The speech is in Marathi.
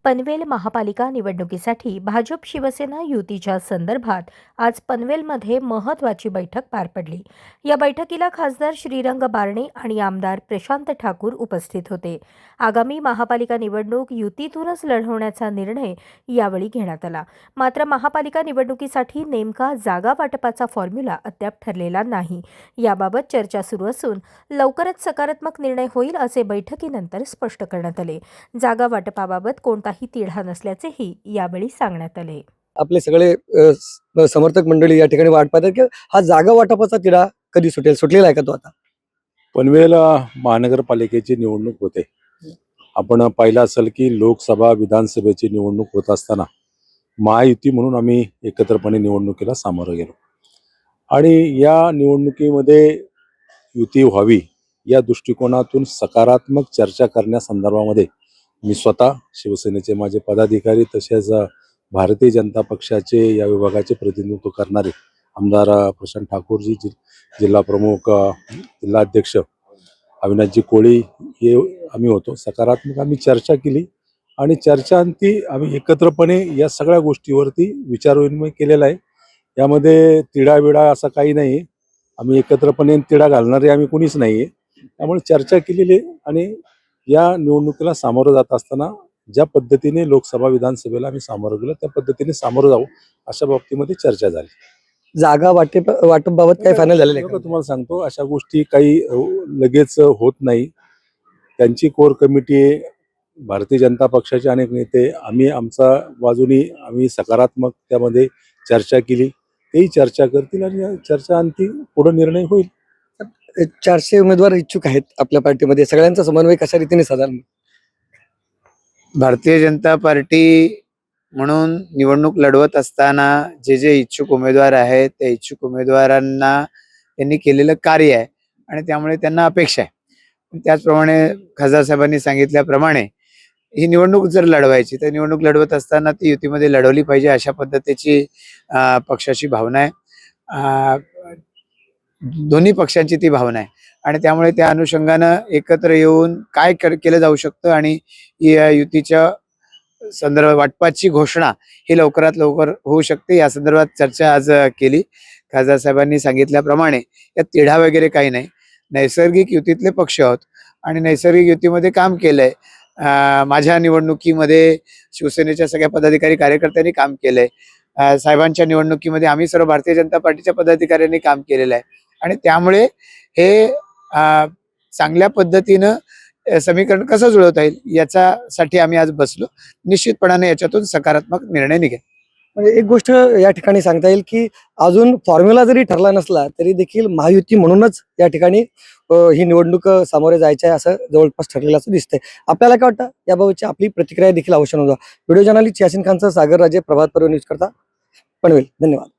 पनवेल महापालिका निवडणुकीसाठी भाजप शिवसेना युतीच्या संदर्भात आज पनवेलमध्ये महत्त्वाची बैठक पार पडली। या बैठकीला खासदार श्रीरंग बारणे आणि आमदार प्रशांत ठाकूर उपस्थित होते। आगामी महापालिका निवडणूक युतीतूनच लढवण्याचा निर्णय यावेळी घेण्यात आला। मात्र महापालिका निवडणुकीसाठी नेमका जागा वाटपाचा फॉर्म्युला अद्याप ठरलेला नाही। याबाबत चर्चा सुरू असून लवकरच सकारात्मक निर्णय होईल असे बैठकीनंतर स्पष्ट करण्यात आले। जागा वाटपाबाबत कोणता तिढा नसल्याचेही यावेळी सांगण्यात आले। आपले सगळे समर्थक मंडळी या ठिकाणी वाट पाहतात की हा जागा वाटपाचा तिढा कधी सुटलेला आहे का तो आता? पनवेल महानगरपालिकेची निवडणूक होते। आपण पाहिलं असेल की लोकसभा विधानसभेची निवडणूक होत असताना महायुती म्हणून आम्ही एकत्रपणे निवडणुकीला सामोरं गेलो आणि या निवडणुकीमध्ये युती व्हावी या दृष्टिकोनातून सकारात्मक चर्चा करण्यासंदर्भामध्ये मी स्वतः शिवसेनेचे माझे पदाधिकारी तसेच भारतीय जनता पक्षाचे या विभागाचे प्रतिनिधित्व करणारे आमदार प्रशांत ठाकूरजी, जिल्हा प्रमुख जिल्हाध्यक्ष अविनाशजी कोळी हे आम्ही होतो। सकारात्मक आम्ही चर्चा केली आणि चर्चांती आम्ही एकत्रपणे या सगळ्या गोष्टीवरती विचारविनिमय केलेला आहे। यामध्ये तिढाबिडा असं काही नाही, आम्ही एकत्रपणे तिढा घालणारे आम्ही कोणीच नाही आहे। त्यामुळे चर्चा केलेली आणि या निवडणुकीला सामोरं जात असताना ज्या पद्धतीने लोकसभा विधानसभेला आम्ही सामोरं गेलो त्या पद्धतीने सामोरं जाऊ अशा बाबतीमध्ये चर्चा झाली। जागा वाटपाबाबत काही फायनल झालेलं आहे का? तुम्हाला सांगतो, अशा गोष्टी काही लगेच होत नाही। त्यांची कोर कमिटी आहे, भारतीय जनता पक्षाचे अनेक नेते, आम्ही आमच्या बाजूनी आम्ही सकारात्मक त्यामध्ये चर्चा केली, तेही चर्चा करतील आणि चर्चा अंती पुढे निर्णय होईल। 400 उमेदवार इच्छुक आहेत आपल्या पार्टीमध्ये, सगळ्यांचा समन्वय कशा रीतीने साधारण? भारतीय जनता पार्टी म्हणून निवडणूक लढवत असताना जे इच्छुक उमेदवार आहेत त्या इच्छुक उमेदवारांना त्यांनी केलेलं कार्य आहे आणि त्यामुळे त्यांना अपेक्षा आहे। त्याचप्रमाणे खासदार साहेबांनी सांगितल्याप्रमाणे ही निवडणूक जर लढवायची तर निवडणूक लढवत असताना ती युतीमध्ये लढवली पाहिजे अशा पद्धतीची पक्षाची भावना आहे। दोन्ही पक्षांची ती भावना आहे आणि त्यामुळे त्या अनुषंगानं एकत्र येऊन काय केलं जाऊ शकतं आणि या युतीच्या संदर्भात वाटपाची घोषणा ही लवकरात लवकर होऊ शकते या संदर्भात चर्चा आज केली। खासदार साहेबांनी सांगितल्याप्रमाणे यात तिढा वगैरे काही नाही, नैसर्गिक युतीतले पक्ष आहोत आणि नैसर्गिक युतीमध्ये काम केलंय। माझ्या निवडणुकीमध्ये शिवसेनेच्या सगळ्या पदाधिकारी कार्यकर्त्यांनी काम केलंय, साहेबांच्या निवडणुकीमध्ये आम्ही सर्व भारतीय जनता पार्टीच्या पदाधिकाऱ्यांनी काम केलेलं आहे आणि त्यामुळे हे चांगल्या पद्धतीनं समीकरण कसं जुळवता येईल याच्यासाठी आम्ही आज बसलो। निश्चितपणाने याच्यातून सकारात्मक निर्णय निघेल। म्हणजे एक गोष्ट या ठिकाणी सांगता येईल की अजून फॉर्म्युला जरी ठरला नसला तरी देखील महायुती म्हणूनच या ठिकाणी ही निवडणूक सामोरे जायचं आहे असं जवळपास ठरलेलं असं दिसतंय। आपल्याला काय वाटतं याबाबतची आपली प्रतिक्रिया देखील अवश्य नोंदवा। व्हिडिओ जर्नलिस्ट यासिन खानसह सागर राजे, प्रभात पर्व न्यूज करता, पनवेल। धन्यवाद।